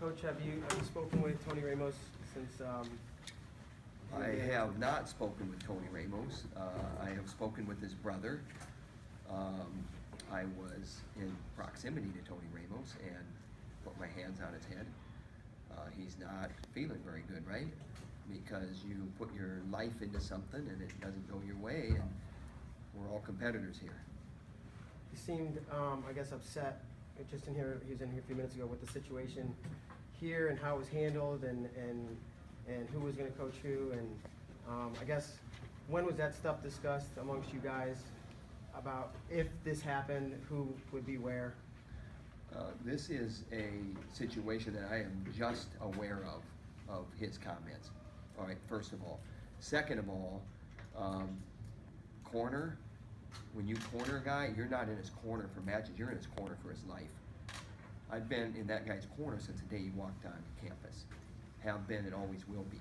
Coach, have you spoken with Tony Ramos since? I have not spoken with Tony Ramos. I have spoken with his brother. I was in proximity to Tony Ramos and put my hands on his head. He's not feeling very good, right? Because you put your life into something and it doesn't go your way, and we're all competitors here. He seemed, I guess, upset. Just in here, he was in here a few minutes ago with the situation here and how it was handled and who was going to coach who, and I guess when was that stuff discussed amongst you guys about if this happened, who would be where? This is a situation that I am just aware of his comments. All right, first of all. Second of all, corner, when you corner a guy, you're not in his corner for matches, you're in his corner for his life. I've been in that guy's corner since the day he walked on campus. Have been and always will be.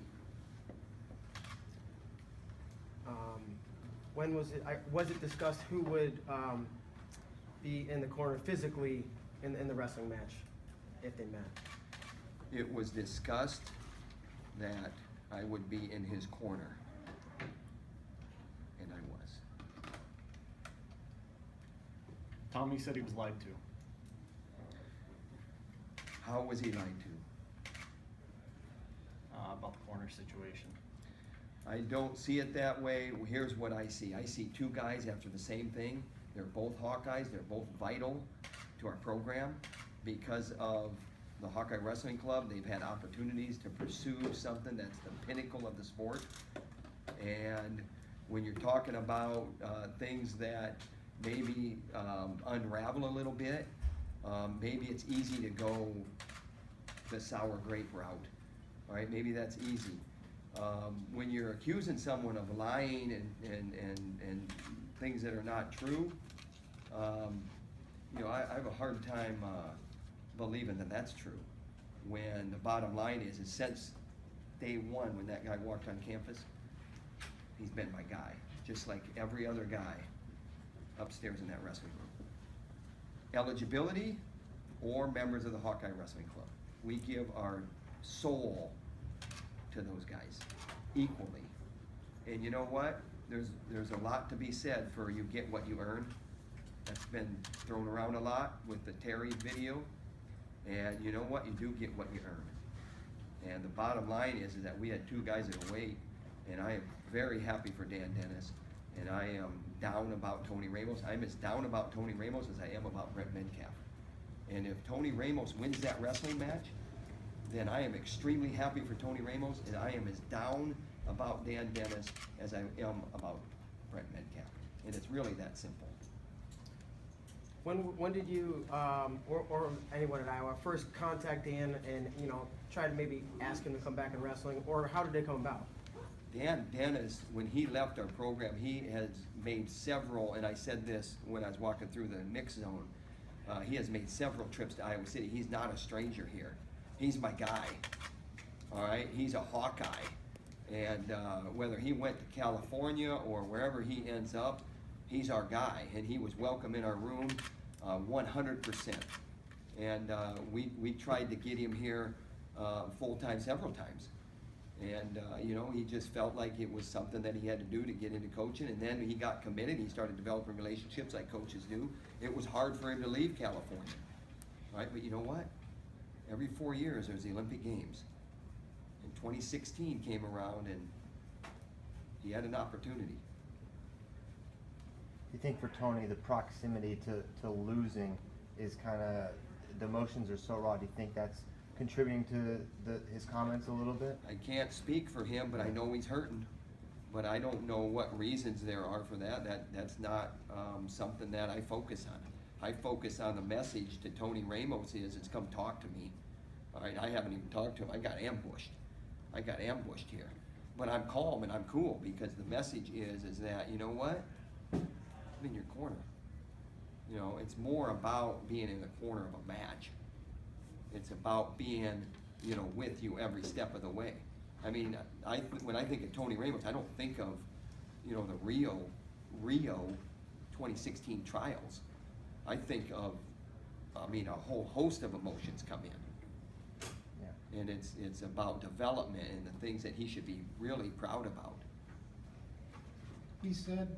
When was it discussed who would be in the corner physically in the wrestling match, if they met? It was discussed that I would be in his corner, and I was. Tommy said he was lied to. How was he lied to? About the corner situation. I don't see it that way. Here's what I see. I see two guys after the same thing. They're both Hawkeyes. They're both vital to our program. Because of the Hawkeye Wrestling Club, they've had opportunities to pursue something that's the pinnacle of the sport. And when you're talking about things that maybe unravel a little bit, maybe it's easy to go the sour grape route. All right, maybe that's easy. When you're accusing someone of lying and things that are not true, you know, I have a hard time believing that that's true. When the bottom line is since day one, when that guy walked on campus, he's been my guy, just like every other guy upstairs in that wrestling room. Eligibility or members of the Hawkeye Wrestling Club. We give our soul to those guys equally. And you know what? There's a lot to be said for you get what you earn. That's been thrown around a lot with the Terry video. And you know what? You do get what you earn. And the bottom line is that we had two guys at a weight, and I am very happy for Dan Dennis, and I am down about Tony Ramos. I'm as down about Tony Ramos as I am about Brent Metcalf. And if Tony Ramos wins that wrestling match, then I am extremely happy for Tony Ramos, and I am as down about Dan Dennis as I am about Brent Metcalf. And it's really that simple. When did you or anyone at Iowa first contact Dan and try to maybe ask him to come back in wrestling, or how did they come about? Dan Dennis, when he left our program, he has made several, and I said this when I was walking through the mix zone, he has made several trips to Iowa City. He's not a stranger here. He's my guy, all right? He's a Hawkeye, and whether he went to California or wherever he ends up, he's our guy, and he was welcome in our room 100%. And we tried to get him here full-time several times. And, he just felt like it was something that he had to do to get into coaching, and then he got committed. He started developing relationships like coaches do. It was hard for him to leave California, right? But you know what? Every 4 years there's the Olympic Games. And 2016 came around and he had an opportunity. You think for Tony, the proximity to losing is kind of, the emotions are so raw. Do you think that's contributing to his comments a little bit? I can't speak for him, but I know he's hurting. But I don't know what reasons there are for that. That's not something that I focus on. I focus on the message to Tony Ramos it's come talk to me. All right, I haven't even talked to him. I got ambushed. Here. But I'm calm and I'm cool because the message is that, you know what? I'm in your corner. It's more about being in the corner of a match. It's about being, with you every step of the way. I mean, when I think of Tony Ramos, I don't think of, the Rio 2016 trials. I think of, a whole host of emotions come in. And it's about development and the things that he should be really proud about. He said,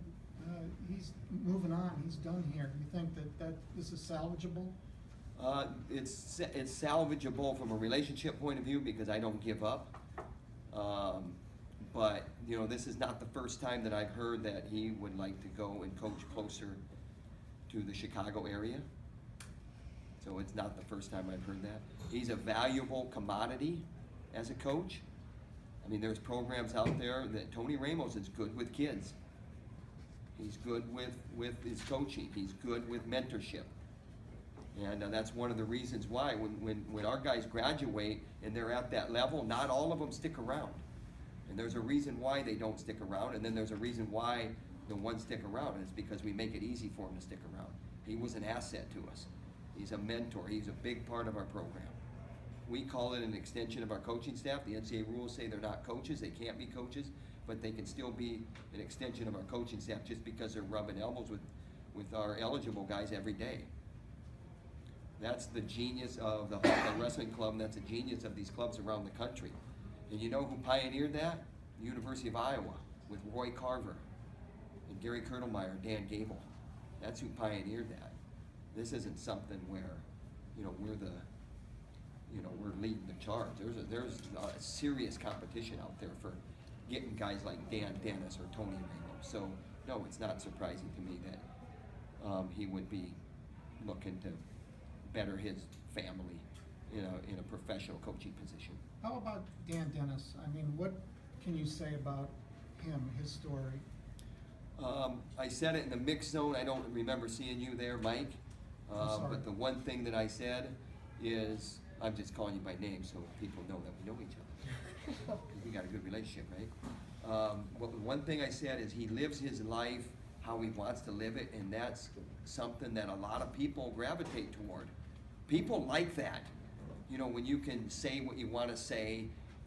he's moving on, he's done here. You think that this is salvageable? It's salvageable from a relationship point of view because I don't give up. But, you know, this is not the first time that I've heard that he would like to go and coach closer to the Chicago area. So it's not the first time I've heard that. He's a valuable commodity as a coach. I mean, there's programs out there that Tony Ramos is good with kids. He's good with his coaching. He's good with mentorship. And that's one of the reasons why when our guys graduate and they're at that level, not all of them stick around. And there's a reason why they don't stick around, and then there's a reason why the ones stick around, and it's because we make it easy for them to stick around. He was an asset to us. He's a mentor. He's a big part of our program. We call it an extension of our coaching staff. The NCAA rules say they're not coaches. They can't be coaches, but they can still be an extension of our coaching staff just because they're rubbing elbows with our eligible guys every day. That's the genius of the Hawkeye Wrestling Club, and that's the genius of these clubs around the country. And you know who pioneered that? The University of Iowa with Roy Carver and Gary Kurtelmeyer, Dan Gable. That's who pioneered that. This isn't something where, you know, we're leading the charge. There's a serious competition out there for getting guys like Dan Dennis or Tony Ramos. So no, it's not surprising to me that he would be looking to better his family in a professional coaching position. How about Dan Dennis? I mean, what can you say about him, his story? I said it in the mixed zone. I don't remember seeing you there, Mike. I'm sorry. But the one thing that I said is, I'm just calling you by name so people know that we know each other. We got a good relationship, right? But the one thing I said is he lives his life how he wants to live it, and that's something that a lot of people gravitate toward. People like that. You know, when you can say what you want to say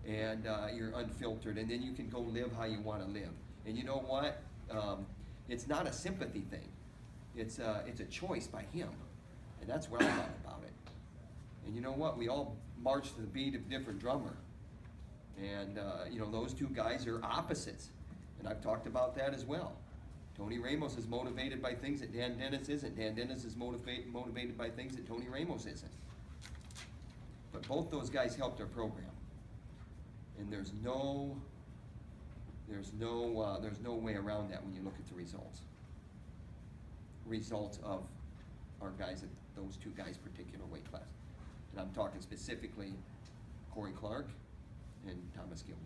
and you're unfiltered, and then you can go live how you want to live. And you know what? It's not a sympathy thing. It's a choice by him. And that's what I love about it. And you know what? We all march to the beat of a different drummer. And, you know, those two guys are opposites. And I've talked about that as well. Tony Ramos is motivated by things that Dan Dennis isn't. Dan Dennis is motivated by things that Tony Ramos isn't. But both those guys helped our program. And there's no way around that when you look at the results. Results of our guys at those two guys' particular weight class. And I'm talking specifically Corey Clark and Thomas Gilman.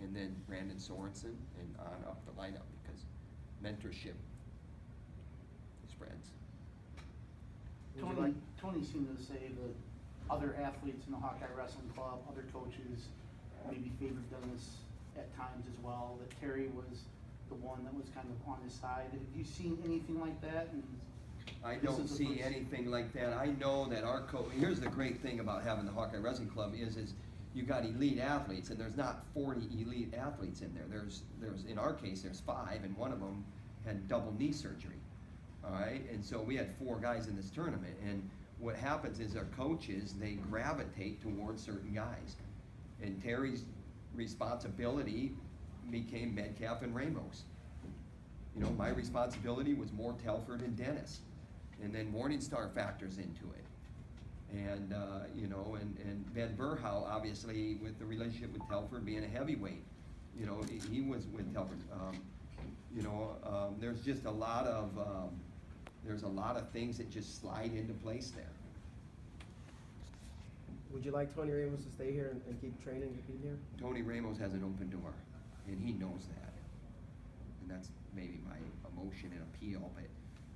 And then Brandon Sorensen and on up the lineup because mentorship spreads. Would you like- Tony seemed to say that other athletes in the Hawkeye Wrestling Club, other coaches, maybe favored Dennis at times as well, that Terry was the one that was kind of on his side. Have you seen anything like that? And I this don't is the see first- anything like that. I know that our coach, here's the great thing about having the Hawkeye Wrestling Club is you got elite athletes, and there's not 40 elite athletes in there. There's in our case, there's 5, and one of them had double knee surgery. All right, and so we had 4 guys in this tournament, and what happens is our coaches, they gravitate towards certain guys. And Terry's responsibility became Metcalf and Ramos. You know, my responsibility was more Telford and Dennis. And then Morningstar factors into it. And, you know, and Ben Burhow, obviously, with the relationship with Telford being a heavyweight, you know, he was with Telford. You know, there's just a lot of things that just slide into place there. Would you like Tony Ramos to stay here and keep training, compete here? Tony Ramos has an open door, and he knows that. And that's maybe my emotion and appeal, but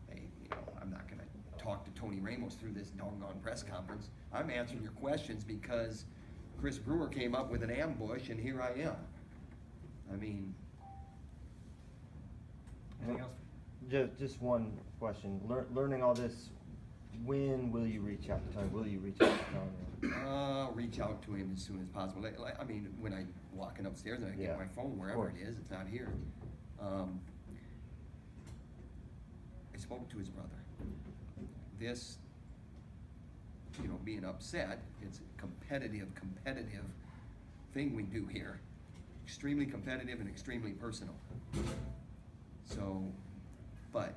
hey, you know, I'm not gonna talk to Tony Ramos through this doggone press conference. I'm answering your questions because Chris Brewer came up with an ambush, and here I am. I mean, Anything else? Just one question. Learning all this, when will you reach out to Tony? Will you reach out to Tony? I'll reach out to him as soon as possible. I mean, when I'm walking upstairs and I Yeah, get my phone, of wherever it course. is, it's not here. I spoke to his brother. This you know, being upset. It's a competitive thing we do here. Extremely competitive and extremely personal. So, but